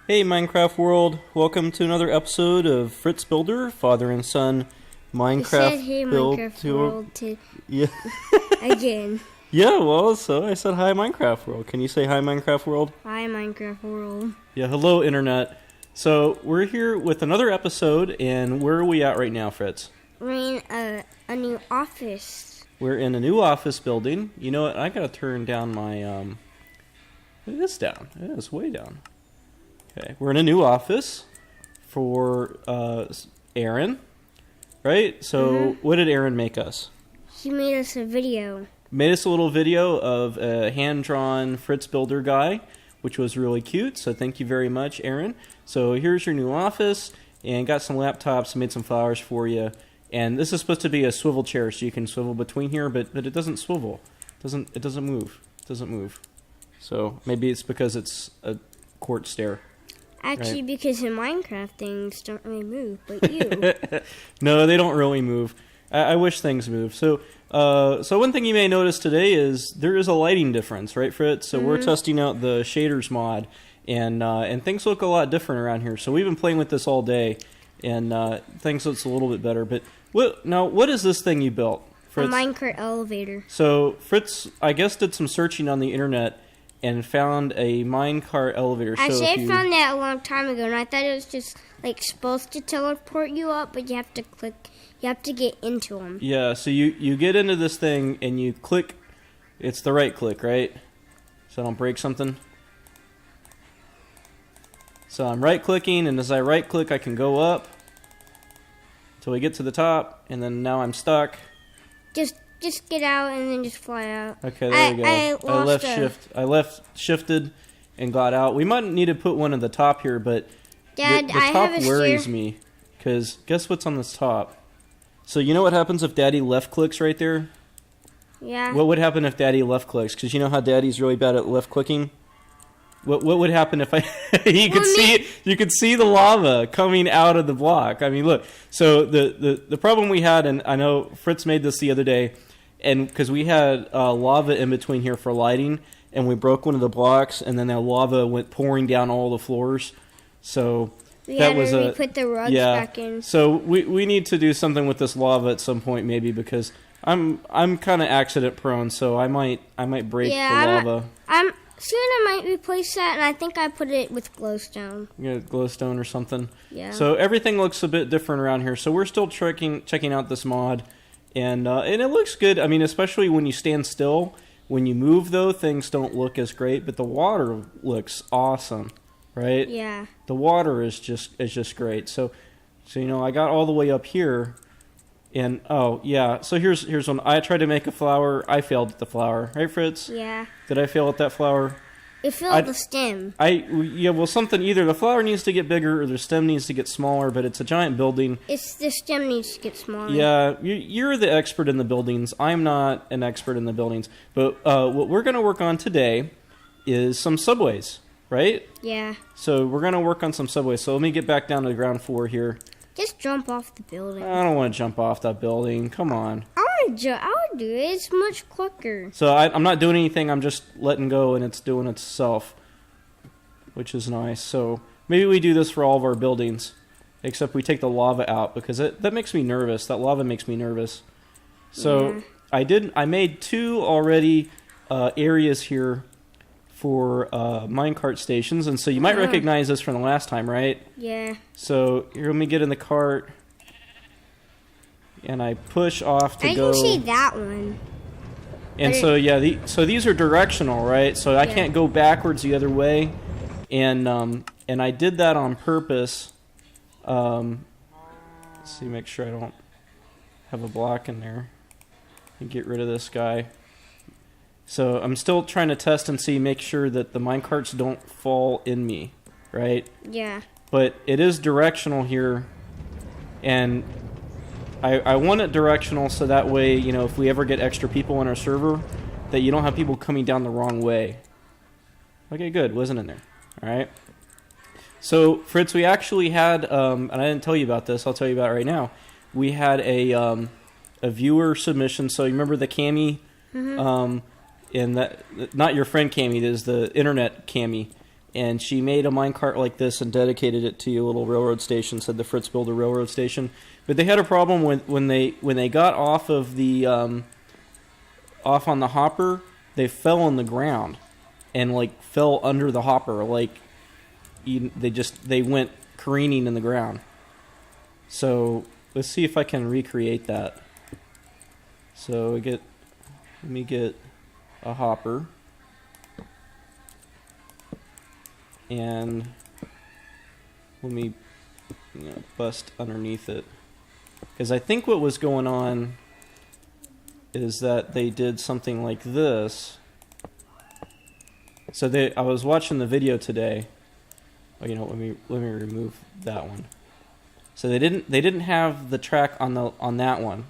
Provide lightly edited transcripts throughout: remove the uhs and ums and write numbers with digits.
Hey Minecraft world, welcome to another episode of Fritz Builder, father and son Minecraft You said, hey, build Minecraft tour. world to Yeah. again. Yeah, well, so I said hi Minecraft world. Can you say hi Minecraft world? Hi, Minecraft world. Yeah, hello internet. So we're here with another episode, and where are we at right now, Fritz? We're in a new office. We're in a new office building. You know what? I gotta turn down my it is down. It is way down. Okay, we're in a new office for Aaron, right? So what did Aaron make us? He made us a video. Made us a little video of a hand-drawn Fritz Builder guy, which was really cute. So thank you very much, Aaron. So here's your new office, and got some laptops, made some flowers for you. And this is supposed to be a swivel chair, so you can swivel between here, but it doesn't swivel. It doesn't move. It doesn't move. So maybe it's because it's a court stair. Actually, Right. because in Minecraft things don't really move, but you. No, they don't really move. I wish things move. So one thing you may notice today is there is a lighting difference, right, Fritz? So we're testing out the shaders mod, and things look a lot different around here. So we've been playing with this all day, and things looks a little bit better. But what is this thing you built, Fritz? A minecart elevator. So Fritz, I guess, did some searching on the internet and found a minecart elevator. Actually, I found that a long time ago, and I thought it was just like supposed to teleport you up, but you have to click. You have to get into them. Yeah, so you get into this thing and you click. It's the right click, right? So I don't break something. So I'm right clicking, and as I right click, I can go up until we get to the top, and then now I'm stuck. Just get out and then just fly out. Okay, there we go. I left shifted and got out. We might need to put one at the top here, but Dad, the I top have a worries stair. me, because guess what's on this top? So you know what happens if Daddy left clicks right there? Yeah. What would happen if Daddy left clicks? Because you know how Daddy's really bad at left clicking. What would happen if I? You could see the lava coming out of the block. I mean, look. So the problem we had, and I know Fritz made this the other day, and because we had lava in between here for lighting, and we broke one of the blocks, and then that lava went pouring down all the floors. So We that had was to put the rugs back in. So we need to do something with this lava at some point, maybe, because I'm kind of accident prone, so I might break the lava. Soon I might replace that, and I think I put it with glowstone. Yeah, glowstone or something. Yeah. So everything looks a bit different around here. So we're still checking out this mod, and it looks good. I mean, especially when you stand still. When you move, though, things don't look as great, but the water looks awesome, right? Yeah. The water is just great. So you know, I got all the way up here, and oh yeah. So here's one. I tried to make a flower. I failed at the flower, right, Fritz? Yeah. Did I fail at that flower? It filled the stem. Well, something, either the flower needs to get bigger or the stem needs to get smaller, but it's a giant building. The stem needs to get smaller. Yeah, you're the expert in the buildings. I'm not an expert in the buildings. But what we're going to work on today is some subways, right? Yeah. So we're going to work on some subways. So let me get back down to the ground floor here. Just jump off the building. I don't want to jump off that building. Come on. I would do it. It's much quicker. So I'm not doing anything. I'm just letting go, and it's doing itself, which is nice. So maybe we do this for all of our buildings, except we take the lava out, because that makes me nervous. That lava makes me nervous. So Yeah. I made two already areas here for minecart stations, and so you might recognize this from the last time, right? Yeah. So here, let me get in the cart, and I push off to I go. can see that one. And so yeah, so these are directional, right? So I can't go backwards the other way, and I did that on purpose. Let's see, make sure I don't have a block in there, and get rid of this guy. So I'm still trying to test and make sure that the minecarts don't fall in me, right? Yeah. But it is directional here, and I want it directional so that way, you know, if we ever get extra people on our server, that you don't have people coming down the wrong way. Okay, good. Wasn't in there. All right. So, Fritz, we actually had, and I didn't tell you about this. I'll tell you about it right now. We had a viewer submission. So you remember the Cami and that, not your friend Cammy, there's the internet Cammy, and she made a minecart like this and dedicated it to a little railroad station. Said the Fritz build a railroad station, but they had a problem when they got off of the off on the hopper. They fell on the ground and like fell under the hopper. Like they went careening in the ground. So let's see if I can recreate that. So let me get a hopper. And let me bust underneath it. Because I think what was going on is that they did something like this. So I was watching the video today. Oh, let me remove that one. So they didn't have the track on that one.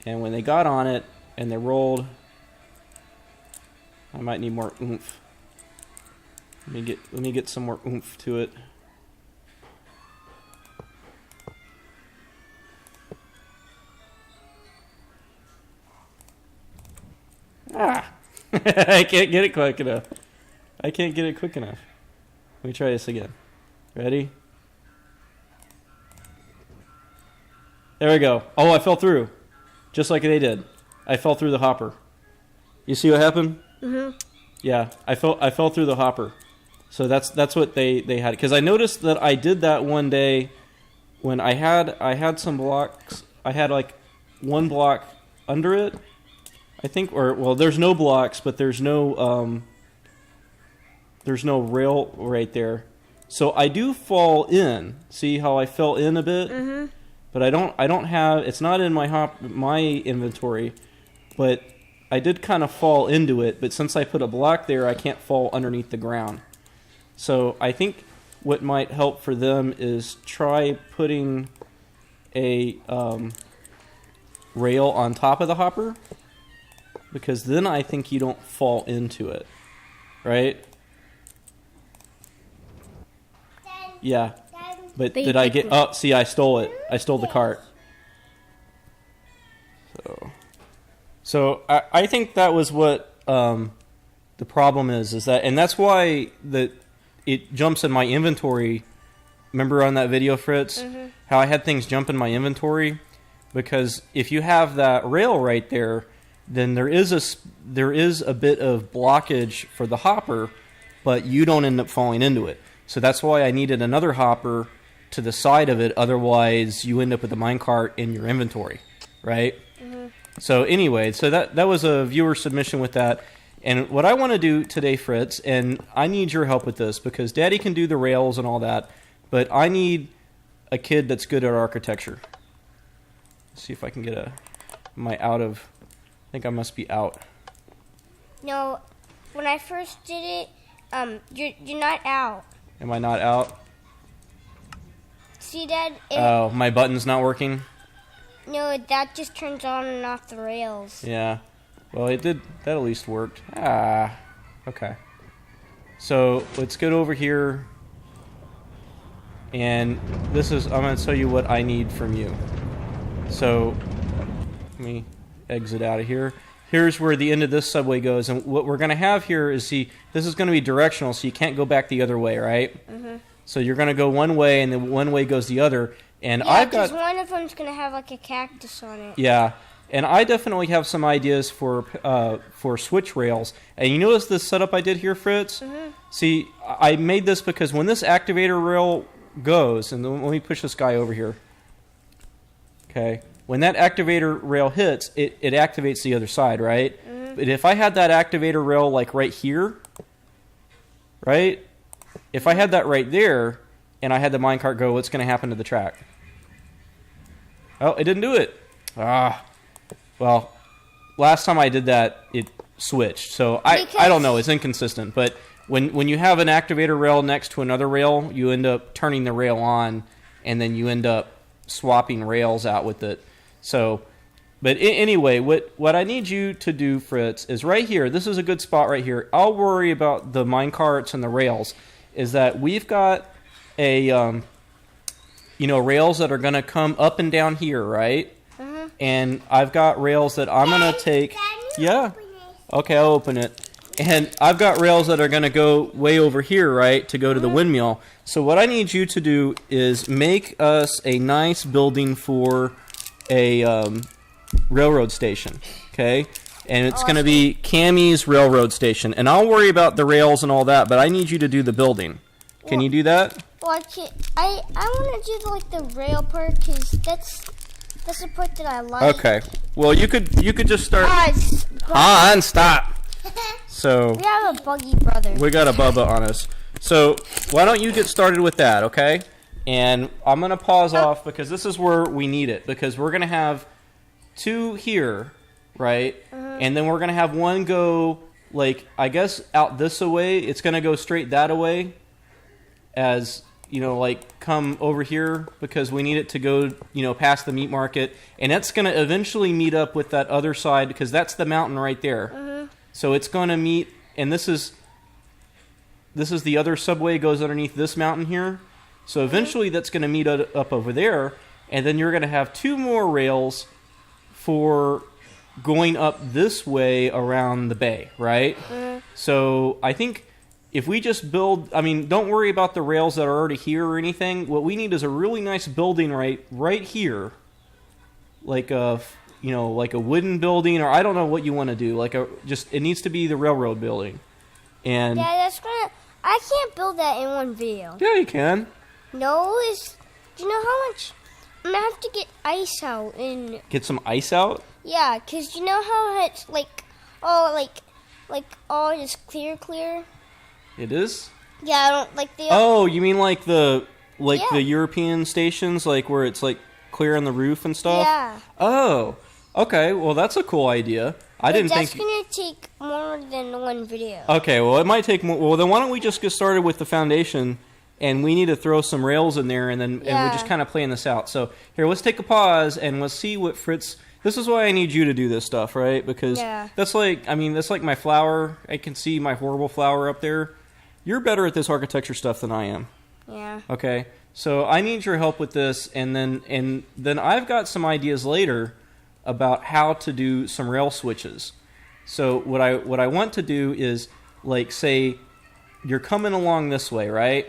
And when they got on it and they rolled, I might need more oomph. Let me get some more oomph to it. I can't get it quick enough. Let me try this again. Ready? There we go. Oh, I fell through. Just like they did. I fell through the hopper. You see what happened? Mm-hmm. Yeah, I fell through the hopper. So that's what they had. Because I noticed that I did that one day when I had some blocks. I had like one block under it, I think, there's no blocks, but there's no rail right there. So I do fall in. See how I fell in a bit? Mm-hmm. But I don't have. It's not in my inventory, but I did kind of fall into it. But since I put a block there, I can't fall underneath the ground. So I think what might help for them is try putting a rail on top of the hopper, because then I think you don't fall into it, right? Yeah. But did I get... Oh, see, I stole it. I stole the cart. So I think that was what the problem is that... And that's why it jumps in my inventory. Remember on that video, Fritz? Mm-hmm. How I had things jump in my inventory? Because if you have that rail right there, then there is a bit of blockage for the hopper, but you don't end up falling into it. So that's why I needed another hopper to the side of it. Otherwise, you end up with the minecart in your inventory, right? Mm-hmm. So anyway, so that was a viewer submission with that. And what I want to do today, Fritz, and I need your help with this, because Daddy can do the rails and all that, but I need a kid that's good at architecture. Let's see if I can get I think I must be out. No, when I first did it, you're not out. Am I not out? See, Dad? Oh, my button's not working? No, that just turns on and off the rails. Yeah. Well, it did. That at least worked. Okay. So, let's get over here. And I'm going to tell you what I need from you. So, let me exit out of here. Here's where the end of this subway goes. And what we're going to have here is, this is going to be directional, so you can't go back the other way, right? Mm-hmm. So you're going to go one way, and then one way goes the other. And yeah, because one of them's going to have like a cactus on it. Yeah, and I definitely have some ideas for switch rails. And you notice this setup I did here, Fritz? Mm-hmm. See, I made this because when this activator rail goes, and let me push this guy over here. Okay. When that activator rail hits, it activates the other side, right? Mm-hmm. But if I had that activator rail like right here, right? If I had that right there, and I had the minecart go, what's going to happen to the track? Oh, it didn't do it. Well, last time I did that, it switched. So I don't know. It's inconsistent. But when you have an activator rail next to another rail, you end up turning the rail on, and then you end up swapping rails out with it. So, but anyway, what I need you to do, Fritz, is right here. This is a good spot right here. I'll worry about the minecarts and the rails. Is that we've got rails that are going to come up and down here, right? Uh-huh. And I've got rails that I'm going to take. Yeah. Okay, I'll open it. And I've got rails that are going to go way over here, right, to go to the windmill. So what I need you to do is make us a nice building for a railroad station, okay? And it's going to be Cammy's railroad station. And I'll worry about the rails and all that, but I need you to do the building. Can you do that? Well, I want to do like the rail part because that's the part that I like. Okay. Well, you could just start. Han, stop. So we have a buggy brother. We got a Bubba on us. So why don't you get started with that, okay? And I'm gonna pause off because this is where we need it because we're gonna have 2 here, right? And then we're gonna have one go like I guess out this away. It's gonna go straight that away. As you know, like come over here because we need it to go, you know, past the meat market, and that's going to eventually meet up with that other side because that's the mountain right there. So it's going to meet, and this is the other subway goes underneath this mountain here. So eventually that's going to meet up over there, and then you're going to have 2 more rails for going up this way around the bay, right? So I think. If we just build, I mean, don't worry about the rails that are already here or anything. What we need is a really nice building right here, like a wooden building, or I don't know what you want to do. It needs to be the railroad building. And yeah, I can't build that in one video. Yeah, you can. No, do you know how much? I'm gonna have to get ice out and get some ice out. Yeah, cause you know how it's all just clear. It is? Yeah, I don't like the... Oh, you mean like the European stations, like where it's like clear on the roof and stuff? Yeah. Oh, okay. Well, that's a cool idea. I didn't think... That's going to take more than one video. Okay, well, it might take more... Well, then why don't we just get started with the foundation, and we need to throw some rails in there, and then we're just kind of playing this out. So, here, let's take a pause, and let's see what Fritz... This is why I need you to do this stuff, right? Because that's like my flower. I can see my horrible flower up there. You're better at this architecture stuff than I am. Yeah. Okay. So I need your help with this, and then I've got some ideas later about how to do some rail switches. So what I want to do is like say you're coming along this way, right?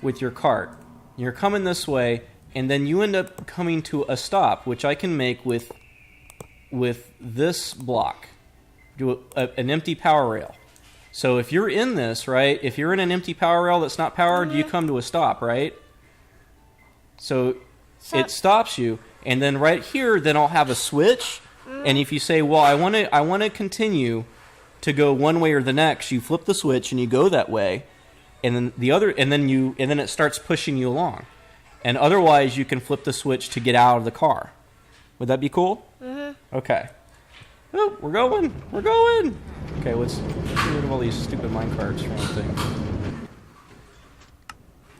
With your cart. You're coming this way, and then you end up coming to a stop, which I can make with this block. Do an empty power rail. So if you're in this, right, if you're in an empty power rail that's not powered, you come to a stop, right? So it stops you, and then right here, then I'll have a switch, and if you say, well, I want to continue to go one way or the next, you flip the switch and you go that way, and then and then it starts pushing you along. And otherwise, you can flip the switch to get out of the car. Would that be cool? Okay. Oh, we're going. Okay, let's get rid of all these stupid minecarts for one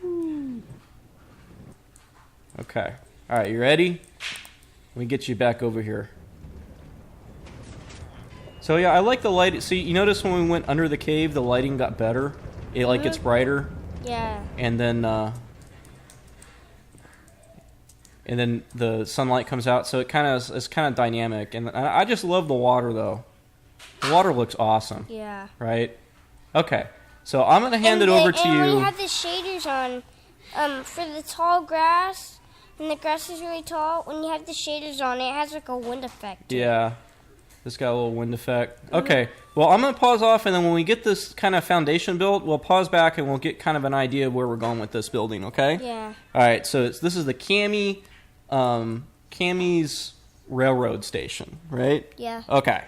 thing. Okay. All right, you ready? Let me get you back over here. So yeah, I like the light. See, you notice when we went under the cave, the lighting got better. It gets brighter. Yeah. And then the sunlight comes out, so it's kind of dynamic. And I just love the water, though. The water looks awesome. Yeah. Right? Okay. So I'm going to hand it over to you. And we have the shaders on for the tall grass, and the grass is really tall. When you have the shaders on, it has like a wind effect. Yeah. This got a little wind effect. Okay. Well, I'm going to pause off, and then when we get this kind of foundation built, we'll pause back, and we'll get kind of an idea of where we're going with this building, okay? Yeah. All right. So this is the Cammy's railroad station, right? Yeah. Okay.